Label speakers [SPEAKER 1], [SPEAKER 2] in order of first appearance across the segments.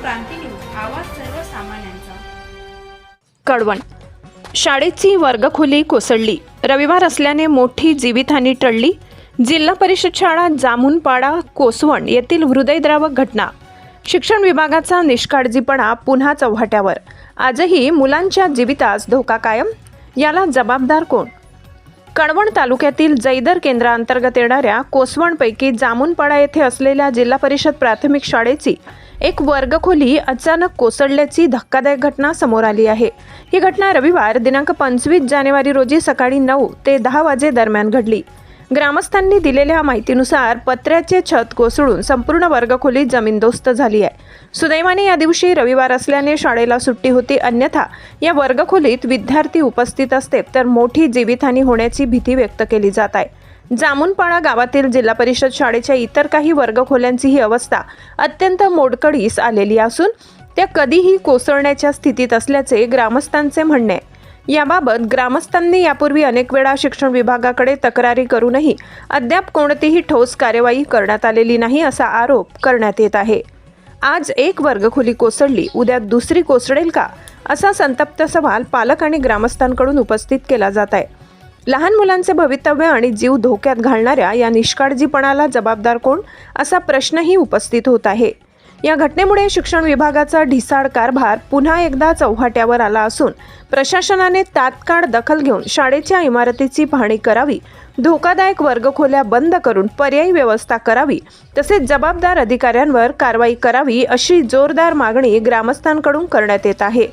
[SPEAKER 1] क्रांती news, आवाज सर्वसामान्यांचा।
[SPEAKER 2] कडवण शाळेची वर्गखोली कोसळली। रविवार असल्याने मोठी जीवितहानी टळली। जिल्हा परिषद शाळा जामुनपाडा कोसवण येथील हृदयद्रावक घटना। शिक्षण विभागाचा निष्काळजीपणा पुन्हा चव्हाट्यावर। आजही मुलांच्या जीवितास धोका कायम। याला जबाबदार कोण? कडवण तालुक्यातील जैदर केंद्रांतर्गत येणाऱ्या कोसवणपैकी जामुनपाडा येथे असलेल्या जिल्हा परिषद प्राथमिक शाळेची एक वर्गखोली अचानक कोसळल्याची धक्कादायक घटना समोर आली आहे। ही घटना रविवार दिनांक 25 जानेवारी रोजी सकाळी 9 ते 10 वाजे दरम्यान घडली। ग्रामस्थांनी दिलेल्या माहितीनुसार पत्र्याचे छत कोसळून संपूर्ण वर्गखोली जमीनदोस्त झाली आहे। सुदैवाने या दिवशी रविवार असल्याने शाळेला सुट्टी होती, अन्यथा या वर्गखोलीत विद्यार्थी उपस्थित असते तर मोठी जीवितहानी होण्याची भीती व्यक्त केली जात आहे। जामुनपाडा गावातील जिल्हा परिषद शाळेच्या इतर काही वर्गखोल्यांची ही अवस्था अत्यंत मोडकळीस आलेली असून त्या कधीही कोसळण्याच्या स्थितीत असल्याचे ग्रामस्थांचे म्हणणे आहे। याबाबत ग्रामस्थांनी यापूर्वी अनेक वेळा शिक्षण विभागाकडे तक्रारी करूनही अद्याप कोणतीही ठोस कार्यवाही करण्यात आलेली नाही असा आरोप करण्यात येत आहे। आज एक वर्गखोली कोसळली, उद्या दुसरी कोसळेल का, असा संतप्त सवाल पालक आणि ग्रामस्थांकडून उपस्थित केला जात आहे। लहान मुलांचे भवितव्य आणि जीव धोक्यात घालणाऱ्या या निष्काळजीपणाला जबाबदार कोण, असा प्रश्नही उपस्थित होत आहे। या घटनेमुळे शिक्षण विभागाचा ढिसाळ कारभार पुन्हा एकदा चव्हाट्यावर आला असून प्रशासनाने तात्काळ दखल घेऊन शाळेच्या इमारतीची पाहणी करावी, धोकादायक वर्गखोल्या बंद करून पर्यायी व्यवस्था करावी, तसेच जबाबदार अधिकाऱ्यांवर कारवाई करावी अशी जोरदार मागणी ग्रामस्थांकडून करण्यात येत आहे।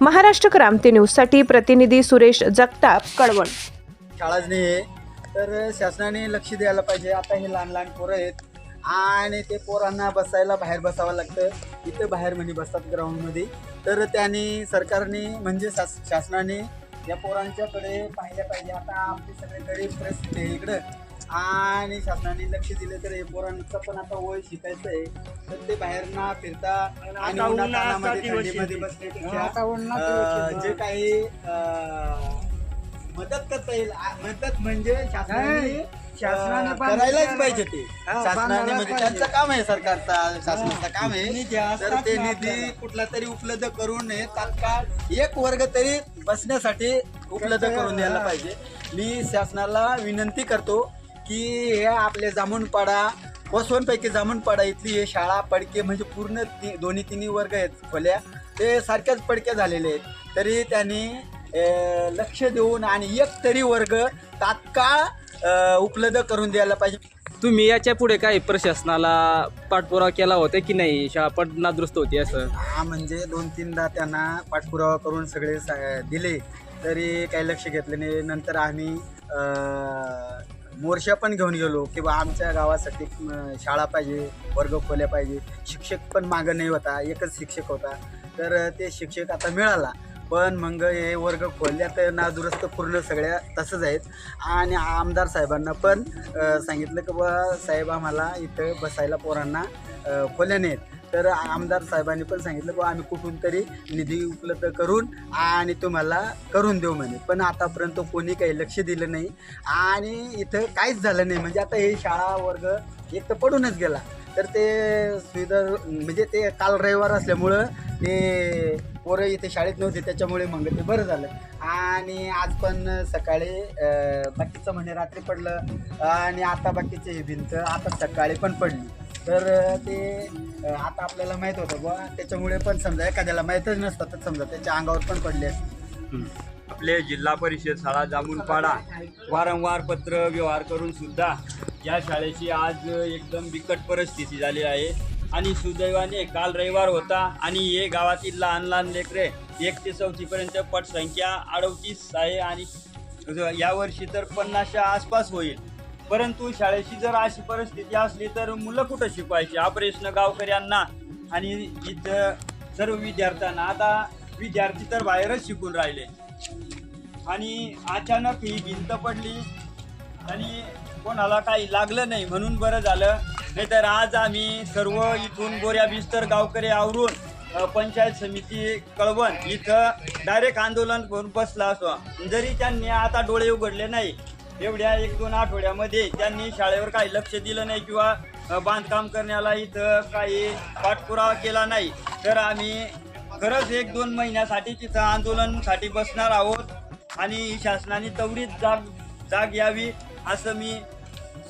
[SPEAKER 2] महाराष्ट्र क्रांती न्यूजसाठी प्रतिनिधी सुरेश जगताप, कडवण।
[SPEAKER 3] शाळाच नाही आहे तर शासनाने लक्ष द्यायला पाहिजे। आता हे लहान लहान पोरं आहेत आणि ते पोरांना बसायला बाहेर बसावं लागतं, इथं बाहेर म्हणे बसतात ग्राउंडमध्ये। तर त्यांनी सरकारने म्हणजे शासनाने या पोरांच्याकडे पाहिलं पाहिजे। आता आपली सगळे गरीब परिस्थिती आहे इकडं आणि शासनाने लक्ष दिलं तर हे पोरांचं पण आता वय शिकायचं आहे, तर ते बाहेर ना फिरता आणि उन्हातान्हामध्ये थंडीमध्ये बसण्यापेक्षा जे काही मदत करता येईल, मदत म्हणजे शासनाने करायलाच पाहिजे। ते शासनाने म्हणजे त्यांचं काम आहे, सरकारचा शासनाचं काम आहे, तर ते निधी कुठला तरी उपलब्ध करून तात्काळ एक वर्ग तरी बसण्यासाठी उपलब्ध करून द्यायला पाहिजे। मी शासनाला विनंती करतो की हे आपले जामुनपाडा कोसवणपैकी जामुनपाडा इथली हे शाळा पडके म्हणजे पूर्ण दोन्ही तिन्ही वर्ग आहेत खोल्या, ते सारख्याच पडक्या झालेले आहेत, तरी त्यांनी लक्ष देऊन आणि एक तरी वर्ग तात्काळ उपलब्ध करून द्यायला पाहिजे।
[SPEAKER 4] तुम्ही याच्या पुढे काय प्रशासनाला पाठपुरावा केला होता की नाही? शाळा पण नादुरुस्त होती असं?
[SPEAKER 3] म्हणजे 2-3दा त्यांना पाठपुरावा करून सगळे दिले तरी काही लक्ष घेतलं नाही। नंतर आम्ही मोर्चा पण घेऊन गेलो की बा आमच्या गावासाठी शाळा पाहिजे, वर्ग खोल्या पाहिजे। शिक्षक पण मागं नाही होता, एकच शिक्षक होता, तर ते शिक्षक आता मिळाला, पण मग हे वर्ग खोल्या तर नादुरुस्त पूर्ण सगळ्या तसंच आहेत। आणि आमदार साहेबांना पण सांगितलं की बा साहेब आम्हाला इथं बसायला पोरांना खोल्या नाहीत, तर आमदार साहेबांनी पण सांगितलं बा आम्ही कुठून तरी निधी उपलब्ध करून आणि तुम्हाला करून देऊ म्हणे, पण आतापर्यंत कोणी काही लक्ष दिलं नाही आणि इथं काहीच झालं नाही। म्हणजे आता हे शाळा वर्ग एक तर पडूनच गेला, तर ते सुविधा म्हणजे ते काल रविवार असल्यामुळं ते पोरं इथे शाळेत नव्हते, त्याच्यामुळे मग ते बरं झालं। आणि आज पण सकाळी बाकीचं म्हणजे रात्री पडलं आणि आता बाकीचे ही भिंत आता सकाळी पण पडली, तर ते आता आपल्याला माहीत होतं बुवा, त्याच्यामुळे पण समजा एखाद्याला माहीतच नसतं तर समजा त्याच्या अंगावर पण पडले असते।
[SPEAKER 5] आपले जिल्हा परिषद शाळा जामुनपाडा वारंवार पत्र व्यवहार करून सुद्धा या शाळेची आज एकदम बिकट परिस्थिती झाली आहे। आणि सुदैवाने काल रविवार होता आणि हे गावातील लहान लहान लेकरे 1 ते 4 पर्यंत पटसंख्या 38 आहे आणि यावर्षी तर 50च्या आसपास होईल। परंतु शाळेची जर अशी परिस्थिती असली तर मुलं कुठं शिकवायची? हा प्रश्न गावकऱ्यांना आणि इथं सर्व विद्यार्थ्यांना। आता विद्यार्थी तर बाहेरच शिकून राहिले आणि अचानक ही भिंत पडली आणि कोणाला काही लागलं नाही म्हणून बरं झालं, नाहीतर आज आम्ही सर्व इथून गोऱ्या बिस्तर गावकरी आवरून पंचायत समिती कळवण इथं डायरेक्ट आंदोलन करून बसला असतो। जरी त्यांनी आता डोळे उघडले नाही, एवढ्या 1-2 आठवड्यामध्ये त्यांनी शाळेवर काही लक्ष दिलं नाही किंवा बांधकाम करण्याला इथं काही पाठपुरावा केला नाही तर आम्ही खरंच 1-2 महिन्यासाठी तिथं आंदोलनासाठी बसणार आहोत आणि शासनाने तेवढीच जाग यावी असं मी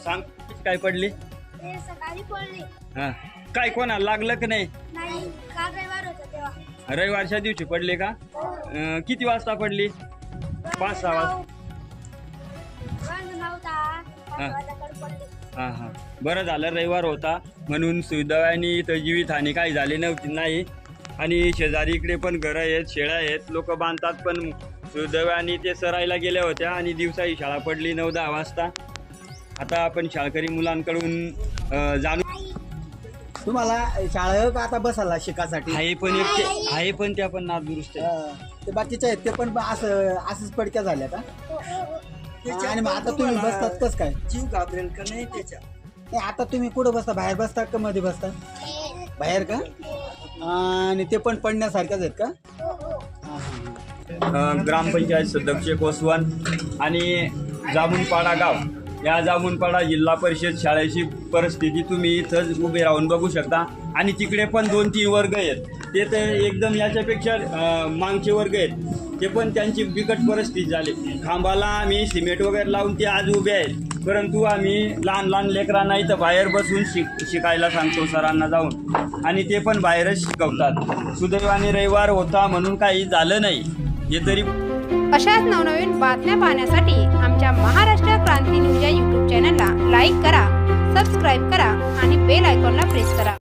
[SPEAKER 5] सांग. काय पडली?
[SPEAKER 6] ते सकाळी पडले
[SPEAKER 5] हां, काय कोणाला लागलं की नाही?
[SPEAKER 6] नाही, काल रविवार होता तेव्हा.
[SPEAKER 5] रविवारच्या दिवशी पडले का? किती वाजता पडली? 5-6 वाजता. हां हां, बरं झालं रविवार होता म्हणून सुदैवाने इथं जीवितहानी काही झाली नव्हती नाही. आणि शेजारी इकडे पण घरं आहेत, शेळ्या आहेत, लोक बांधतात. पण सुदैवाने ते सरायला गेल्या होत्या आणि दिवसा ही शाळा पडली 9-10 वाजता. आता आपण शाळकरी मुलांकडून जाणून
[SPEAKER 3] तुम्हाला शाळा का आता बसायला शिकासाठी
[SPEAKER 5] आहे पण त्या पण नादुरुस्त आहे.
[SPEAKER 3] ते बाकीचे आहेत ते पण असंच पडक्या झाल्या का? आणि मग आता तुम्ही बसतात कस काय?
[SPEAKER 7] जीव घाबरेल का नाही त्याच्या?
[SPEAKER 3] नाही, आता तुम्ही कुठं बसता? बाहेर बसता का मध्ये बसता? बाहेर का? आणि ते पण पडण्यासारख्याच आहेत का?
[SPEAKER 5] ग्रामपंचायत सदस्य कोसवण आणि जामुनपाडा गाव, या जामुनपाडा जिल्हा परिषद शाळेची परिस्थिती तुम्ही इथंच उभे राहून बघू शकता. आणि तिकडे पण 2-3 वर्ग आहेत, ते तर एकदम याच्यापेक्षा मागचे वर्ग आहेत, ते पण त्यांची बिकट परिस्थिती झाली. खांबाला आम्ही सिमेंट वगैरे लावून ते आज उभे आहेत, परंतु आम्ही लहान लेकरांना इथं बाहेर बसून शिकायला सांगतो सरांना जाऊन, आणि ते पण बाहेरच शिकवतात. सुदैवाने रविवार होता म्हणून काही झालं नाही. हे तरी
[SPEAKER 8] अशाच नवनवीन बातम्या पाहण्यासाठी आमच्या महाराष्ट्र क्रांती न्यूज या यूट्यूब चॅनलला लाईक करा, सबस्क्राईब करा आणि बेल आयकॉनला प्रेस करा.